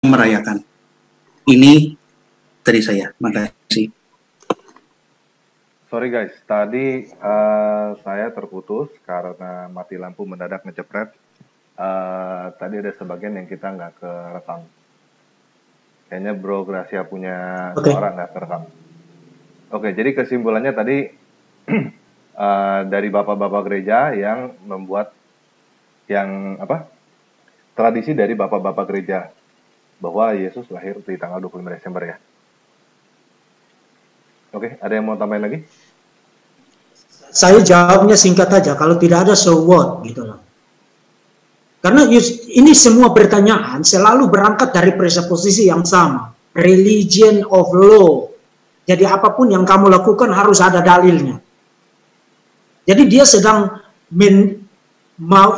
merayakan. Ini dari saya. Makasih. Sorry guys, tadi saya terputus karena mati lampu mendadak ngejepret. Tadi ada sebagian yang kita nggak kerekam. Kayaknya Bro Gracia punya suara nggak kerekam. Oke, jadi kesimpulannya tadi dari bapak-bapak gereja yang membuat tradisi dari bapak-bapak gereja bahwa Yesus lahir di tanggal 25 Desember ya. Oke, ada yang mau tambahin lagi? Saya jawabnya singkat aja, kalau tidak ada so what gitu loh. Karena ini semua pertanyaan selalu berangkat dari presupposisi yang sama, religion of law. Jadi apapun yang kamu lakukan harus ada dalilnya. Jadi dia sedang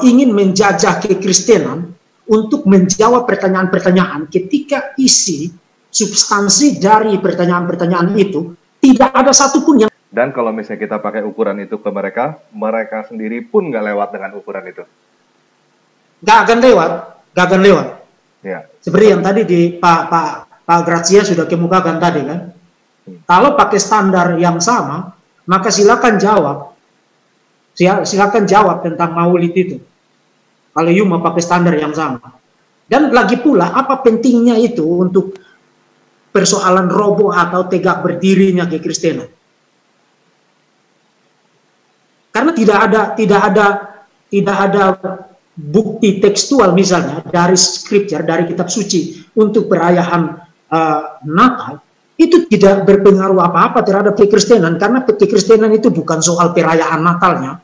ingin menjajah kekristenan untuk menjawab pertanyaan-pertanyaan ketika isi substansi dari pertanyaan-pertanyaan itu tidak ada satupun yang. Dan kalau misalnya kita pakai ukuran itu ke mereka, mereka sendiri pun nggak lewat dengan ukuran itu. Nggak akan lewat. Ya. Seperti yang tadi di Pak Gracia sudah kemukakan tadi kan. Kalau pakai standar yang sama, maka silakan jawab tentang maulid itu. Kalau you mau pakai standar yang sama. Dan lagi pula, apa pentingnya itu untuk persoalan roboh atau tegak berdirinya kekristenan? Karena tidak ada bukti tekstual misalnya dari scripture, dari kitab suci untuk perayaan Natal, itu tidak berpengaruh apa-apa terhadap kekristenan, karena kekristenan itu bukan soal perayaan Natalnya,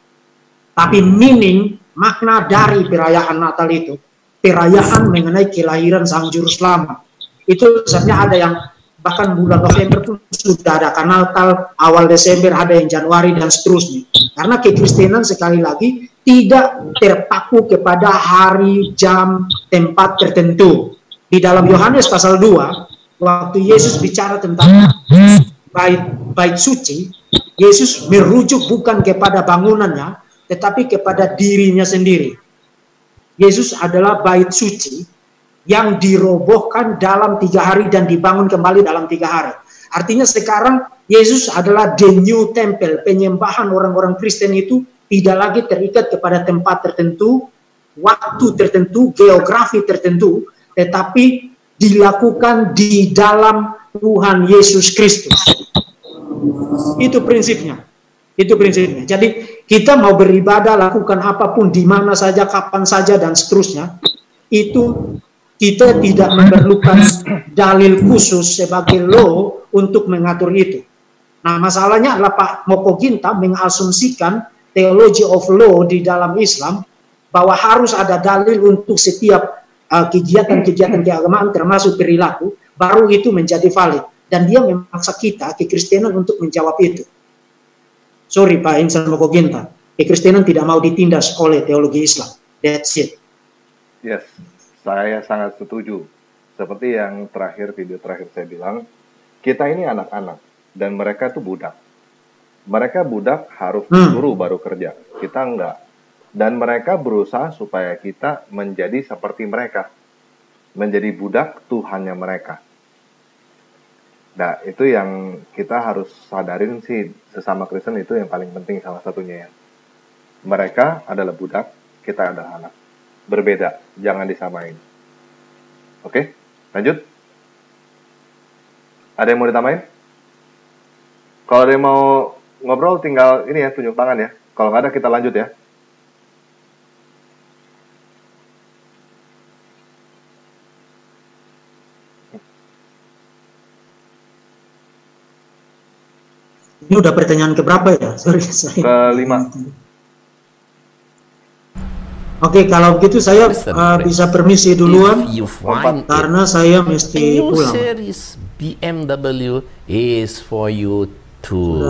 tapi meaning, makna dari perayaan Natal itu, perayaan mengenai kelahiran Sang Juru Selamat. Itu sebenarnya ada yang bahkan bulan November pun sudah ada Natal, awal Desember ada yang Januari dan seterusnya. Karena kekristenan sekali lagi tidak terpaku kepada hari, jam, tempat tertentu. Di dalam Yohanes pasal 2, waktu Yesus bicara tentang bait suci, Yesus merujuk bukan kepada bangunannya, tetapi kepada dirinya sendiri. Yesus adalah bait suci yang dirobohkan dalam 3 hari dan dibangun kembali dalam 3 hari. Artinya sekarang Yesus adalah the new temple. Penyembahan orang-orang Kristen itu tidak lagi terikat kepada tempat tertentu, waktu tertentu, geografi tertentu, tetapi dilakukan di dalam Tuhan Yesus Kristus. Itu prinsipnya. Jadi kita mau beribadah, lakukan apapun, di mana saja, kapan saja, dan seterusnya. Itu kita tidak memerlukan dalil khusus sebagai law untuk mengatur itu. Nah, masalahnya adalah Pak Moko Ginta mengasumsikan theology of law di dalam Islam bahwa harus ada dalil untuk setiap kegiatan-kegiatan keagamaan termasuk perilaku, baru itu menjadi valid. Dan dia memaksa kita, kekristenan, untuk menjawab itu. Sorry Pak Insan Moko Ginta, kekristenan tidak mau ditindas oleh teologi Islam. That's it. Yes, saya sangat setuju. Seperti yang video terakhir saya bilang, kita ini anak-anak dan mereka itu budak. Mereka budak harus disuruh baru kerja, kita enggak. Dan mereka berusaha supaya kita menjadi seperti mereka, menjadi budak Tuhannya mereka. Nah, itu yang kita harus sadarin sih, sesama Kristen itu yang paling penting salah satunya ya. Mereka adalah budak, kita adalah anak. Berbeda, jangan disamain. Oke, lanjut. Ada yang mau ditambahin? Kalau ada yang mau ngobrol tinggal ini ya, tunjuk tangan ya. Kalau nggak ada kita lanjut ya. Ini udah pertanyaan keberapa ya? Sorry, saya. Kelima. Oke, kalau begitu saya bisa permisi duluan karena saya mesti pulang. BMW is for you to.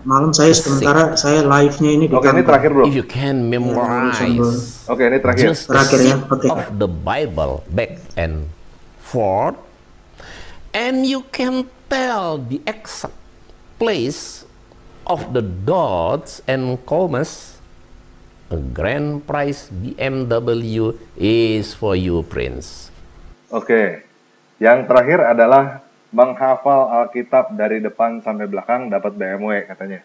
Malam saya sementara saya live-nya ini. Oke, ini terakhir bro. If you can memorize. Oke, ini terakhir. Terakhir ya. Oke. Of the Bible back and forth, and you can tell the exact place of the dots and commas, a grand prize BMW is for you, Prince. Oke, Yang terakhir adalah menghafal Alkitab dari depan sampai belakang dapat BMW katanya.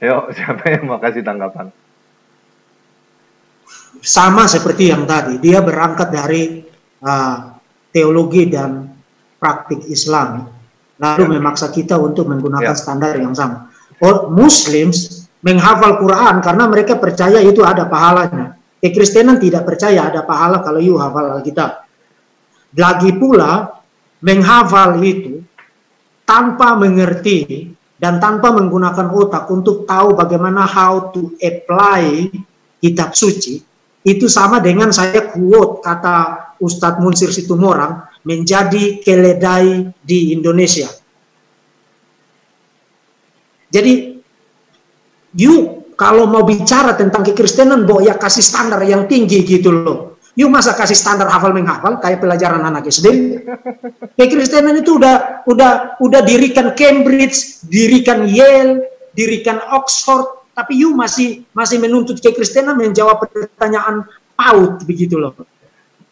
Yuk, siapa yang mau kasih tanggapan? Sama seperti yang tadi, dia berangkat dari teologi dan praktik Islam, lalu memaksa kita untuk menggunakan standar yang sama. Muslims menghafal Quran karena mereka percaya itu ada pahalanya. Kekristenan tidak percaya ada pahala kalau you hafal Alkitab. Lagi pula menghafal itu tanpa mengerti dan tanpa menggunakan otak untuk tahu bagaimana how to apply kitab suci, itu sama dengan saya quote kata Ustadz Munsir Situmorang, menjadi keledai di Indonesia. Jadi you kalau mau bicara tentang kekristenan, ya kasih standar yang tinggi gitu loh. You masa kasih standar hafal menghafal kayak pelajaran anak SD? Kekristenan itu udah dirikan Cambridge, dirikan Yale, dirikan Oxford, tapi you masih menuntut kekristenan menjawab pertanyaan PAUD begitu loh.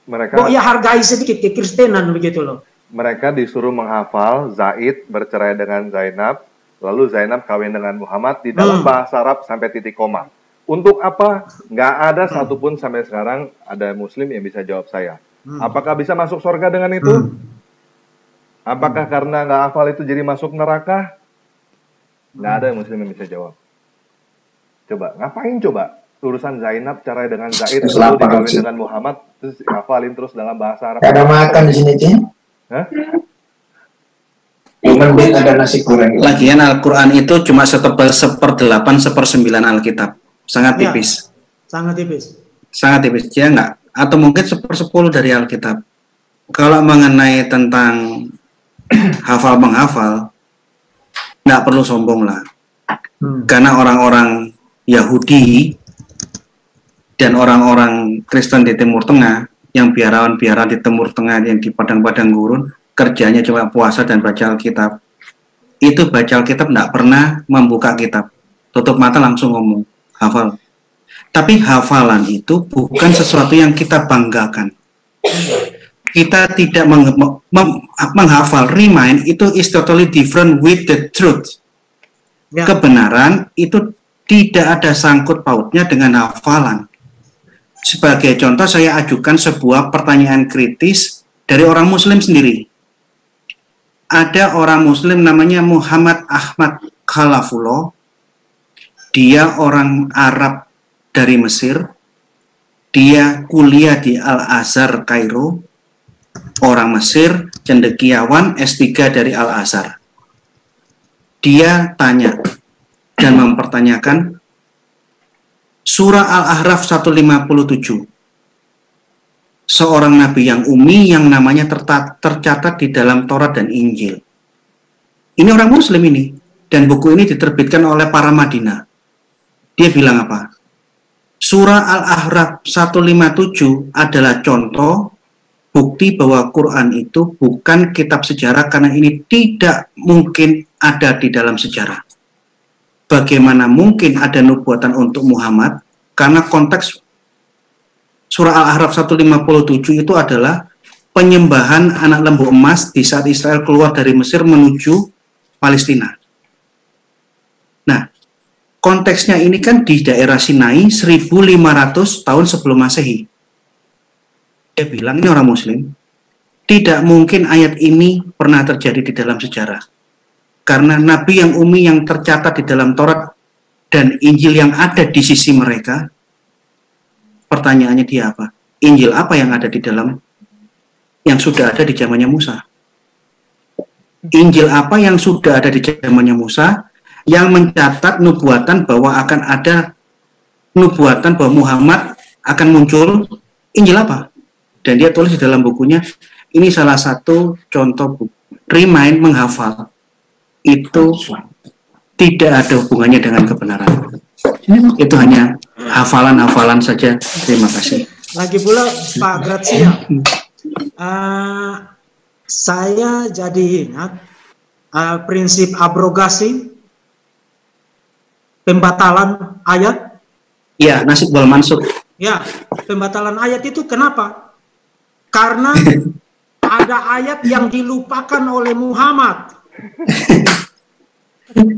Mereka ya hargai sedikit kekristenan begitu loh. Mereka disuruh menghafal Zaid bercerai dengan Zainab, lalu Zainab kawin dengan Muhammad di dalam bahasa Arab sampai titik koma. Untuk apa? Nggak ada satupun sampai sekarang ada Muslim yang bisa jawab saya. Apakah bisa masuk surga dengan itu? Apakah karena nggak hafal itu jadi masuk neraka? Nggak ada Muslim yang bisa jawab. Coba, ngapain coba? Urusan Zainab cerai dengan Zaid, lalu dikawin dengan Muhammad, terus hafalin terus dalam bahasa Arab. Ada makan di sini, Cing? Hah? Mending ada nasi goreng. Lagian Al-Quran itu cuma setebal 1/8/9 Alkitab. Sangat tipis. Sangat tipis. Sangat tipis, ya enggak? Atau mungkin 1/10 dari Alkitab. Kalau mengenai tentang hafal menghafal, nggak perlu sombong lah. Karena orang-orang Yahudi dan orang-orang Kristen di Timur Tengah, yang biarawan-biarawan di Timur Tengah, yang di padang-padang gurun, kerjanya cuma puasa dan baca Alkitab. Itu baca Alkitab nggak pernah membuka kitab. Tutup mata langsung ngomong. Hafal. Tapi hafalan itu bukan sesuatu yang kita banggakan. Kita tidak menghafal. Remind itu is totally different with the truth. Kebenaran itu tidak ada sangkut pautnya dengan hafalan. Sebagai contoh, saya ajukan sebuah pertanyaan kritis dari orang Muslim sendiri. Ada orang Muslim namanya Muhammad Ahmad Khalafullah. Dia orang Arab dari Mesir. Dia kuliah di Al-Azhar, Kairo. Orang Mesir, cendekiawan, S3 dari Al-Azhar. Dia tanya dan mempertanyakan surah Al-Ahraf 157. Seorang nabi yang ummi yang namanya tercatat di dalam Taurat dan Injil. Ini orang Muslim ini. Dan buku ini diterbitkan oleh para Madinah. Dia bilang apa? Surah Al-Ahraf 157 adalah contoh bukti bahwa Quran itu bukan kitab sejarah karena ini tidak mungkin ada di dalam sejarah. Bagaimana mungkin ada nubuatan untuk Muhammad? Karena konteks surah Al-Ahraf 157 itu adalah penyembahan anak lembu emas di saat Israel keluar dari Mesir menuju Palestina. Nah, konteksnya ini kan di daerah Sinai 1500 tahun sebelum Masehi. Dia bilang, ini orang Muslim, tidak mungkin ayat ini pernah terjadi di dalam sejarah. Karena nabi yang ummi yang tercatat di dalam Taurat dan Injil yang ada di sisi mereka, pertanyaannya dia apa? Injil apa yang ada di dalam yang sudah ada di zamannya Musa? Injil apa yang sudah ada di zamannya Musa yang mencatat nubuatan bahwa akan ada nubuatan bahwa Muhammad akan muncul? Injil apa? Dan dia tulis di dalam bukunya, ini salah satu contoh buku. Remind, menghafal. Itu tidak ada hubungannya dengan kebenaran. Itu hanya hafalan-hafalan saja. Terima kasih. Lagi pula Pak Grazia, saya jadi ingat prinsip abrogasi, pembatalan ayat. Ya, nasib wal mansukh. Ya, pembatalan ayat itu kenapa? karena ada ayat yang dilupakan oleh Muhammad.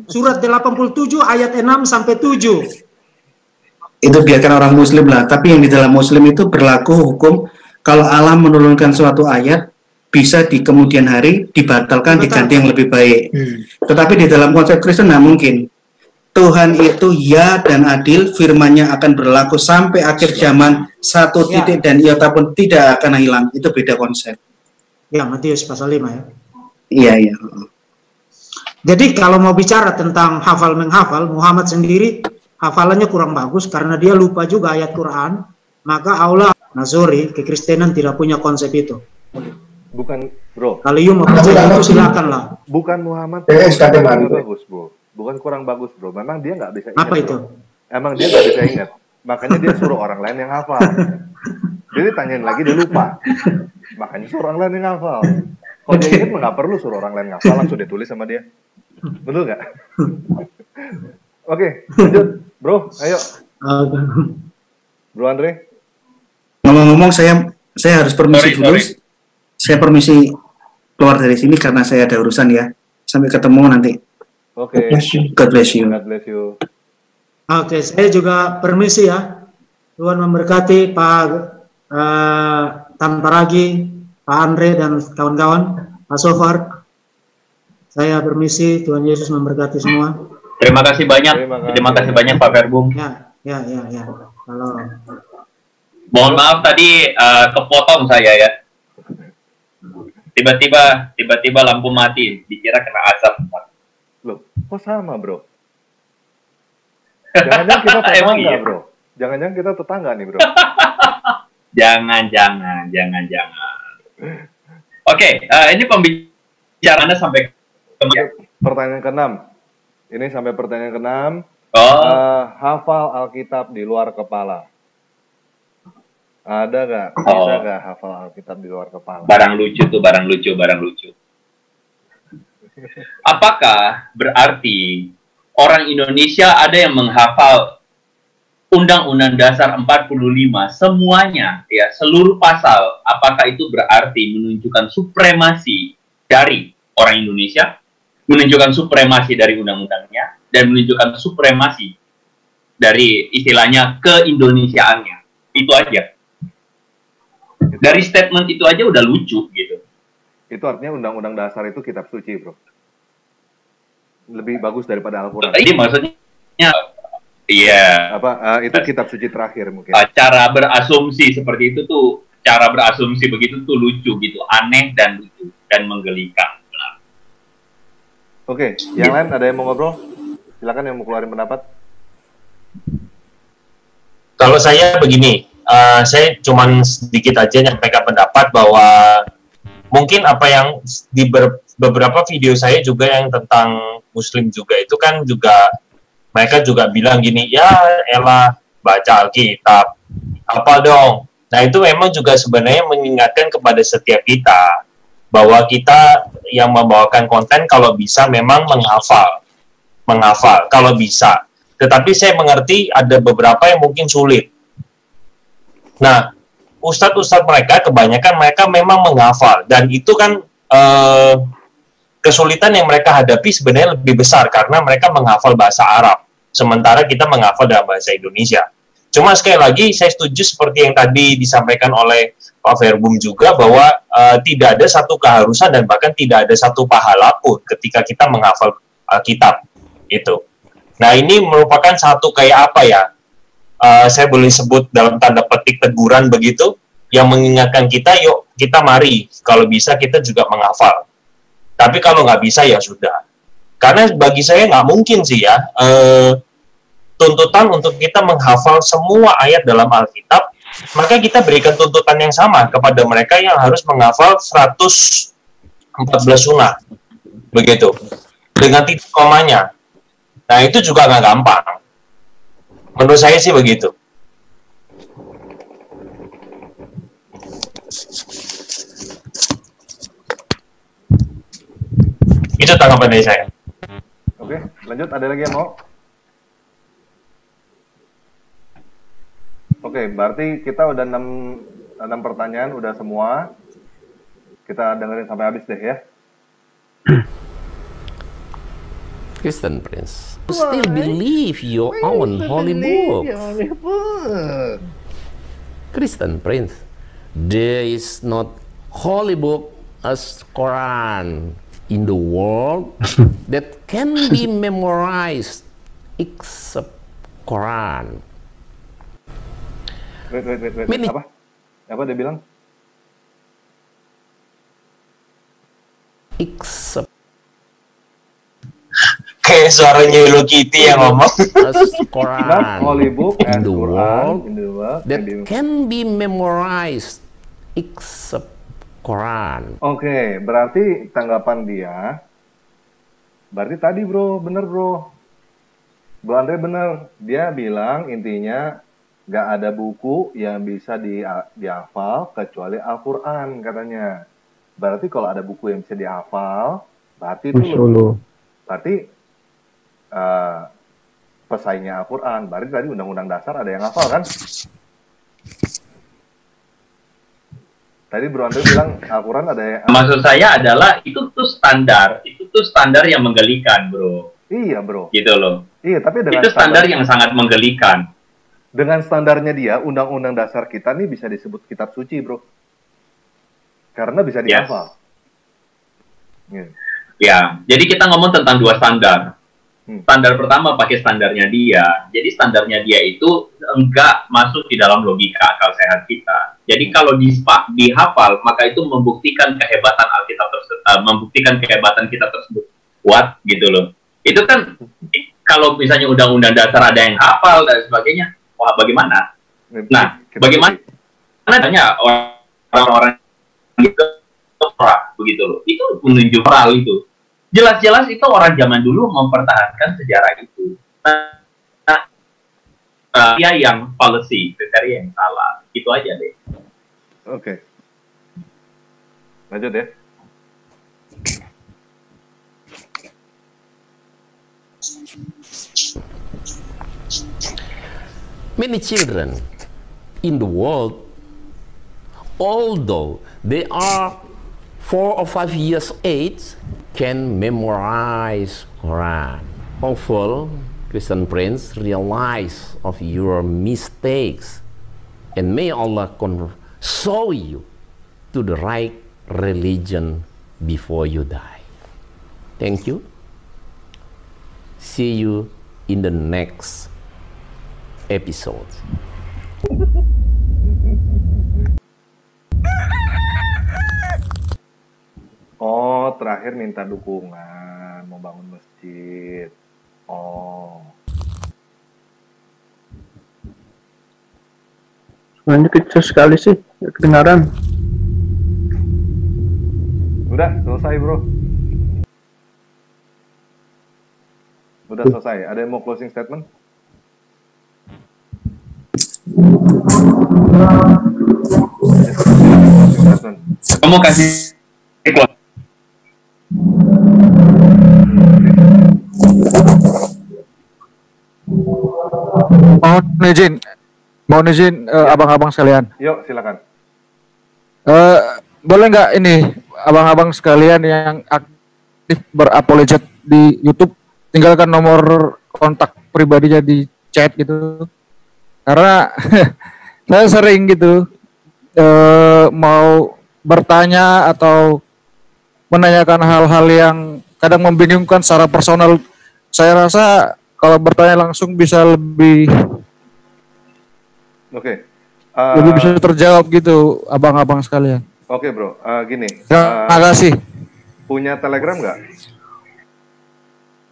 Surat 87 ayat 6 sampai 7. Itu biarkan orang muslim lah, tapi yang di dalam muslim itu berlaku hukum kalau Allah menurunkan suatu ayat bisa di kemudian hari dibatalkan, diganti yang lebih baik. Tetapi di dalam konsep Kristen nggak mungkin. Tuhan itu ya dan adil, firman-Nya akan berlaku sampai akhir zaman, satu titik dan iota pun tidak akan hilang. Itu beda konsep. Ya, Matius pasal 5 ya. Iya, iya. Jadi kalau mau bicara tentang hafal menghafal, Muhammad sendiri hafalannya kurang bagus karena dia lupa juga ayat Quran. Maka Allah Nazori kekristenan tidak punya konsep itu. Bukan, bro. Kalau you mau percaya itu silakan lah. Bukan Muhammad kurang bagus, bro. Bukan kurang bagus, bro. Memang dia nggak bisa ingat. Apa itu? Bro. Emang dia nggak bisa ingat. Makanya dia suruh orang lain yang hafal. Jadi tanyain lagi dia lupa. Makanya suruh orang lain yang hafal. Kalau dia ingat nggak perlu suruh orang lain hafal, langsung dia tulis sama dia. Betul nggak? Oke, lanjut, bro. Ayo, bro Andre. Ngomong-ngomong, saya harus permisi dulu. Saya permisi keluar dari sini karena saya ada urusan ya. Sampai ketemu nanti. Oke. God bless you. God bless you. Oke, saya juga permisi ya. Tuhan memberkati Pak Tan Paragi, Pak Andre dan kawan-kawan, Pak Sofar. Saya permisi. Tuhan Yesus memberkati semua. Terima kasih banyak. Terima kasih banyak Pak Verbum. Ya. Kalau mohon maaf tadi kepotong saya ya. Tiba-tiba lampu mati, dikira kena asap. Loh, kok sama, bro? Jangan-jangan kita tetangga, iya, bro. Jangan-jangan kita tetangga nih, bro. Jangan. Oke, ini pembicaraannya sampai pertanyaan ke-6. Ini sampai pertanyaan ke-6. Hafal Alkitab di luar kepala. Ada nggak? Bisa nggak hafal Alkitab di luar kepala? Barang lucu. Apakah berarti orang Indonesia ada yang menghafal Undang-Undang Dasar 45 semuanya, ya, seluruh pasal? Apakah itu berarti menunjukkan supremasi dari orang Indonesia, menunjukkan supremasi dari undang-undangnya, dan menunjukkan supremasi dari istilahnya keindonesiaannya? Itu aja. Dari statement itu aja udah lucu gitu. Itu artinya Undang-Undang Dasar itu kitab suci, bro. Lebih bagus daripada Al-Quran. Ini maksudnya, iya. Itu kitab suci terakhir mungkin. Cara berasumsi seperti itu tuh, cara berasumsi begitu tuh lucu gitu, aneh dan lucu dan menggelikan. Oke, yang lain ada yang mau ngobrol? Silakan yang mau keluarin pendapat. Kalau saya begini, saya cuman sedikit aja nyampaikan pendapat bahwa mungkin apa yang di beberapa video saya juga yang tentang Muslim juga itu kan juga mereka juga bilang gini, ya elah baca Alkitab, apa dong? Nah itu memang juga sebenarnya mengingatkan kepada setiap kita bahwa kita yang membawakan konten kalau bisa memang menghafal kalau bisa. Tetapi saya mengerti ada beberapa yang mungkin sulit. Nah, ustadz-ustadz mereka kebanyakan mereka memang menghafal dan itu kan kesulitan yang mereka hadapi sebenarnya lebih besar karena mereka menghafal bahasa Arab, sementara kita menghafal dalam bahasa Indonesia. Cuma sekali lagi saya setuju seperti yang tadi disampaikan oleh Pak Verbum juga bahwa tidak ada satu keharusan dan bahkan tidak ada satu pahala pun ketika kita menghafal kitab itu. Nah ini merupakan satu kayak apa ya? Saya boleh sebut dalam tanda petik teguran begitu yang mengingatkan kita, yuk kita mari kalau bisa kita juga menghafal. Tapi kalau nggak bisa ya sudah. Karena bagi saya nggak mungkin sih ya tuntutan untuk kita menghafal semua ayat dalam Alkitab, maka kita berikan tuntutan yang sama kepada mereka yang harus menghafal 114 sunnah. Begitu. Dengan titik komanya. Nah itu juga nggak gampang. Menurut saya sih begitu. Itu tanggapan dari saya. Oke, lanjut. Ada lagi yang mau? Oke, berarti kita udah 6 pertanyaan udah semua. Kita dengerin sampai habis deh ya. Christian Prince, you still believe your own holy book. Christian Prince, there is not holy book as Quran in the world that can be memorized except Quran. Wait. Apa dia bilang? Except Kayak suaranya Hello Kitty yang ngomong. as Quran Not holy book in as the world Quran in the world that can be memorized except Quran. Oke, berarti tanggapan dia, berarti tadi bro, bener bro. Bro Andre bener, dia bilang intinya gak ada buku yang bisa dihafal kecuali Al-Quran katanya. Berarti kalau ada buku yang bisa dihafal, berarti itu berarti pesaingnya Al-Quran. Berarti tadi undang-undang dasar ada yang hafal kan? Tadi Bro Andre bilang Al-Quran ada yang... Maksud saya adalah itu tuh standar yang menggelikan, bro. Iya bro. Gitu loh. Iya, tapi dengan itu standar yang sangat menggelikan. Dengan standarnya dia, undang-undang dasar kita nih bisa disebut kitab suci, bro. Karena bisa dihafal. Yes. Ya, jadi kita ngomong tentang dua standar. Standar pertama pakai standarnya dia. Jadi standarnya dia itu enggak masuk di dalam logika akal sehat kita. Jadi kalau dihafal, maka itu membuktikan kehebatan Alkitab tersebut, membuktikan kehebatan kita tersebut kuat gitu loh. Itu kan kalau misalnya undang-undang dasar ada yang hafal dan sebagainya, wah bagaimana? Nah, bagaimana adanya orang-orang itu begitu loh. Itu menunjuk moral itu. Jelas-jelas itu orang zaman dulu mempertahankan sejarah itu. Dia yang policy, kriteria yang salah. Itu aja deh. Oke. Lanjut ya. Many children in the world, although they are 4 or 5 years age, can memorize Quran. Hopeful Christian Prince realize of your mistakes, and may Allah show you to the right religion before you die. Thank you. See you in the next episode. Oh, terakhir minta dukungan, mau bangun masjid. Oh. Suaranya kecil sekali sih, kedengaran. Udah selesai bro. Udah selesai. Ada yang mau closing statement? Kamu kasih Mohon izin abang-abang sekalian. Yuk silakan. Boleh nggak ini abang-abang sekalian yang aktif berapologet di YouTube tinggalkan nomor kontak pribadinya di chat gitu, karena saya sering gitu mau bertanya atau menanyakan hal-hal yang kadang membingungkan secara personal. Saya rasa kalau bertanya langsung bisa lebih lebih bisa terjawab gitu, abang-abang sekalian. Oke bro, gini. Terima kasih. Punya Telegram nggak?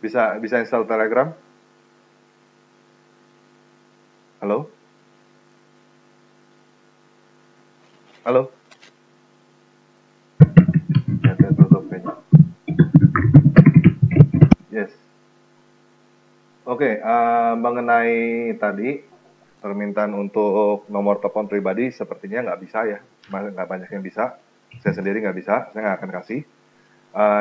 Bisa install Telegram? Halo? Halo? Ya, saya tutup kayaknya. Yes. Oke, mengenai tadi permintaan untuk nomor telepon pribadi sepertinya nggak bisa ya, nggak banyak yang bisa. Saya sendiri nggak bisa, saya nggak akan kasih.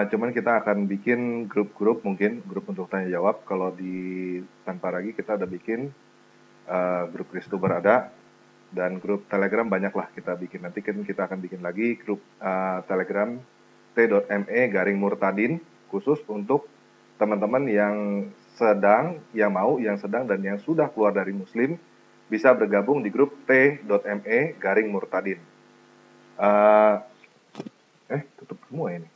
Cuman kita akan bikin grup-grup, mungkin grup untuk tanya jawab. Kalau di Tanpa Ragi kita udah bikin grup Kristuber ada, Dan grup Telegram banyaklah kita bikin. Nanti kan kita akan bikin lagi grup Telegram t.me/murtadin khusus untuk teman-teman yang sedang, dan yang sudah keluar dari Muslim bisa bergabung di grup t.me/murtadin. Tutup semua ini.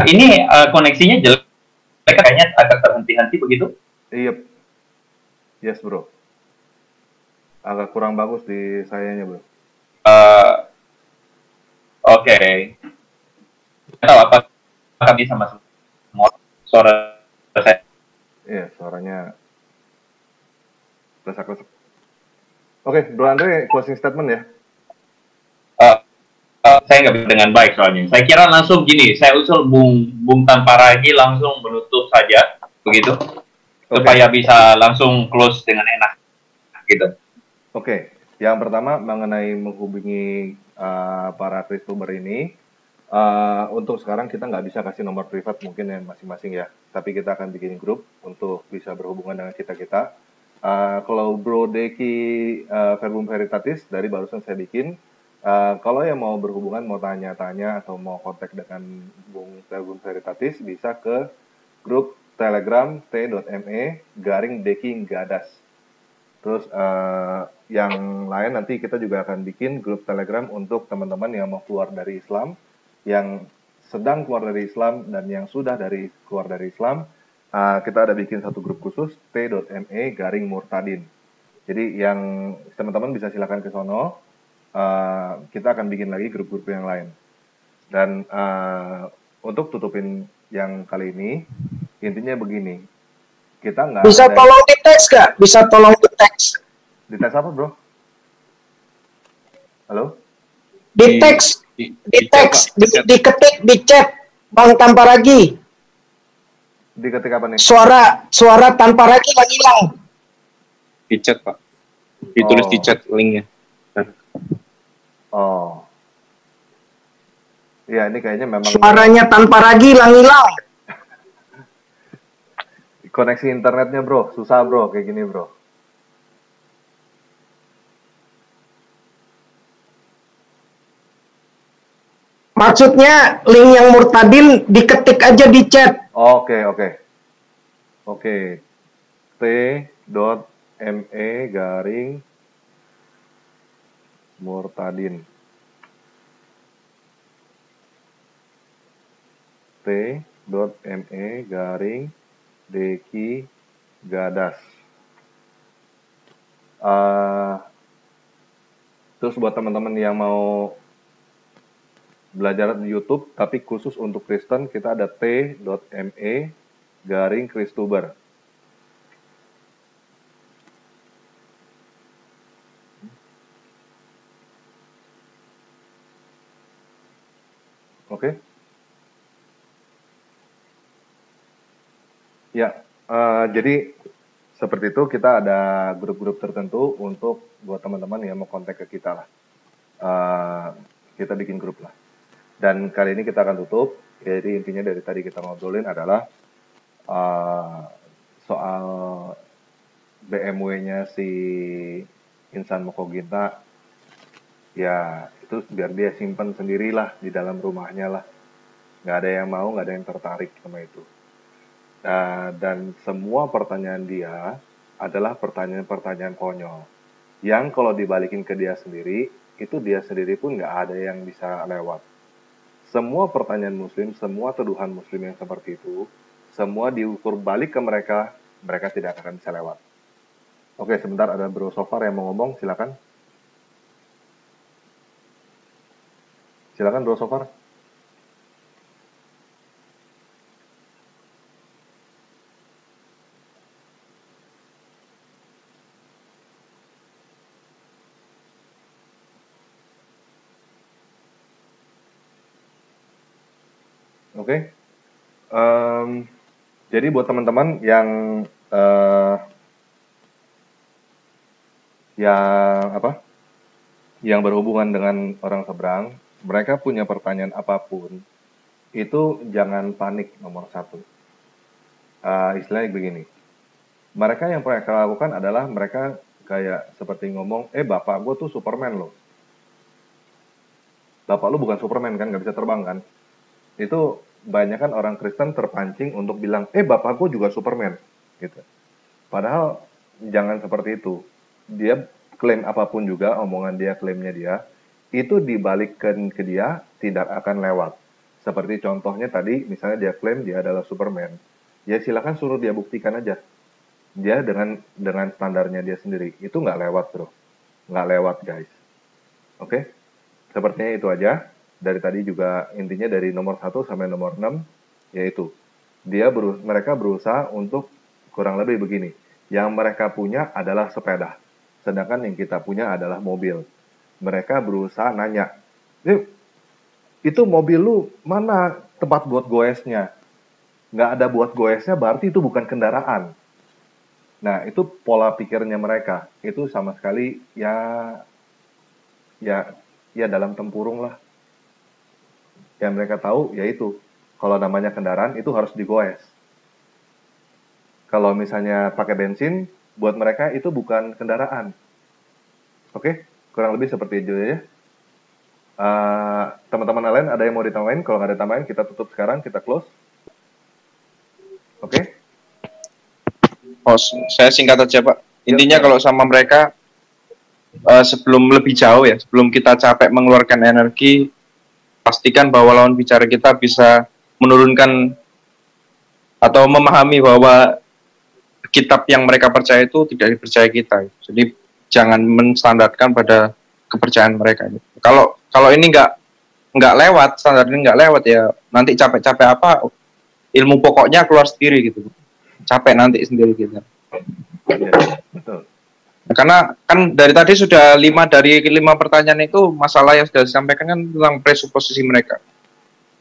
Ini koneksinya jelek, kayaknya agak terhenti-henti begitu. Iya. Yes, bro. Agak kurang bagus di sayanya, bro. Oke. Tahu apakah bisa masuk suara saya? Iya, suaranya klesak-klesak. Oke, Bro Andre, closing statement ya. Saya nggak bisa dengan baik soalnya. Saya kira langsung gini, saya usul Bung tanpa Ragi langsung menutup saja, begitu, supaya bisa langsung close dengan enak, gitu. Oke, yang pertama mengenai menghubungi para Kristuber ini, untuk sekarang kita nggak bisa kasih nomor privat mungkin yang masing-masing ya, tapi kita akan bikin grup untuk bisa berhubungan dengan kita-kita. Kalau Bro Deki Verbum Veritatis dari barusan saya bikin, kalau yang mau berhubungan, mau tanya-tanya atau mau kontak dengan Bung Verbum Veritatis bisa ke grup Telegram t.me/Deki Gadas. Terus yang lain nanti kita juga akan bikin grup Telegram untuk teman-teman yang mau keluar dari Islam, yang sedang keluar dari Islam dan yang sudah keluar dari Islam. Kita ada bikin satu grup khusus t.me/murtadin. Jadi yang teman-teman bisa silakan ke sono. Kita akan bikin lagi grup-grup yang lain. Dan untuk tutupin yang kali ini, intinya begini, kita nggak bisa tolong di teks nggak? Bisa tolong di teks. Di teks apa, bro? Halo? Di teks, diketik di chat, Bang Tanpa Ragi. Diketik apa nih? Suara Tanpa Ragi lagi hilang. Di chat, Pak. Ditulis di chat linknya. Oh. Iya, ini kayaknya memang suaranya Tanpa Ragi hilang. Koneksi internetnya, bro. Susah, bro. Kayak gini, bro. Maksudnya link yang murtadin diketik aja di chat. Oke. t.me/murtadin. t.me/Deki Gadas. Terus buat teman-teman yang mau belajar di YouTube, tapi khusus untuk Kristen, kita ada t.me/Kristuber. Oke? Ya, jadi seperti itu, kita ada grup-grup tertentu untuk buat teman-teman yang mau kontak ke kita lah. Kita bikin grup lah. Dan kali ini kita akan tutup. Jadi intinya dari tadi kita ngobrolin adalah soal BMW-nya si Insan Mokoginta. Ya, itu biar dia simpan sendirilah di dalam rumahnya lah. Nggak ada yang mau, nggak ada yang tertarik sama itu. Dan semua pertanyaan dia adalah pertanyaan-pertanyaan konyol. Yang kalau dibalikin ke dia sendiri, itu dia sendiri pun nggak ada yang bisa lewat. Semua pertanyaan Muslim, semua tuduhan Muslim yang seperti itu, semua diukur balik ke mereka, mereka tidak akan bisa lewat. Oke, sebentar ada Bro Sofar yang mau ngomong, silakan. Silakan Bro Sofar. Oke. Jadi buat teman-teman yang yang berhubungan dengan orang seberang, mereka punya pertanyaan apapun, itu jangan panik nomor satu. Istilahnya begini, mereka yang mereka lakukan adalah mereka kayak seperti ngomong, bapak gue tuh Superman loh. Bapak lu bukan Superman kan, nggak bisa terbang kan? Itu banyak kan orang Kristen terpancing untuk bilang, bapak gue juga Superman, gitu. Padahal jangan seperti itu. Dia klaim apapun juga, omongan dia, klaimnya dia, itu dibalikkan ke dia tidak akan lewat. Seperti contohnya tadi, misalnya dia klaim dia adalah Superman, ya silakan suruh dia buktikan aja. Dia dengan standarnya dia sendiri, itu nggak lewat bro, nggak lewat guys. Oke? Sepertinya itu aja. Dari tadi juga intinya dari nomor 1 sampai nomor 6, yaitu mereka berusaha untuk kurang lebih begini. Yang mereka punya adalah sepeda, sedangkan yang kita punya adalah mobil. Mereka berusaha nanya, itu mobil lu mana tempat buat goesnya? Nggak ada buat goesnya, berarti itu bukan kendaraan. Nah, itu pola pikirnya mereka. Itu sama sekali ya dalam tempurung lah. Yang mereka tahu yaitu kalau namanya kendaraan itu harus digoes. Kalau misalnya pakai bensin, buat mereka itu bukan kendaraan. Oke, kurang lebih seperti itu ya. Teman-teman lain ada yang mau ditambahin? Kalau nggak ada tambahin, kita tutup sekarang, kita close. Oke? Saya singkat aja Pak. Intinya kalau sama mereka, sebelum lebih jauh ya, sebelum kita capek mengeluarkan energi, pastikan bahwa lawan bicara kita bisa menurunkan atau memahami bahwa kitab yang mereka percaya itu tidak dipercaya kita. Jadi jangan menstandarkan pada kepercayaan mereka. Kalau ini nggak lewat, standar ini nggak lewat ya, nanti capek-capek apa, ilmu pokoknya keluar sendiri gitu. Capek nanti sendiri kita. Betul. Karena kan dari tadi sudah 5 dari 5 pertanyaan itu masalah yang sudah disampaikan kan tentang presuposisi mereka.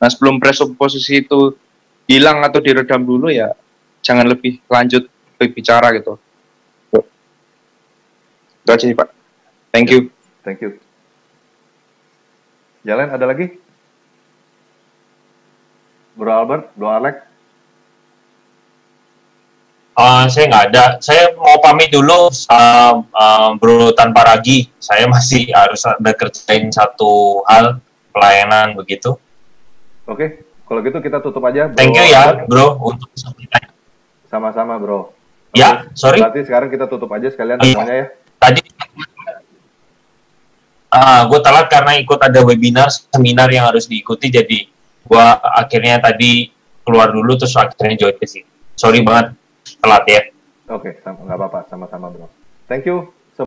Nah sebelum presuposisi itu hilang atau diredam dulu ya jangan lebih lanjut berbicara gitu. Itu aja Pak. Thank you. Thank you. Jalan ada lagi? Bro Albert, Bro Alex? Saya nggak ada. Saya mau pamit dulu, Bro Tanpa Ragi. Saya masih harus ada kerjain satu hal pelayanan begitu. Oke, kalau gitu kita tutup aja. Bro. Thank you ya, Bro, untuk sambutannya. Sama-sama, Bro. Ya, sorry. Berarti sekarang kita tutup aja sekalian semuanya ya. Tadi, gue telat karena ikut ada webinar, seminar yang harus diikuti, jadi gue akhirnya tadi keluar dulu terus akhirnya join ke sini. Sorry banget. Telat ya. Oke, nggak apa-apa, sama-sama bro. Thank you.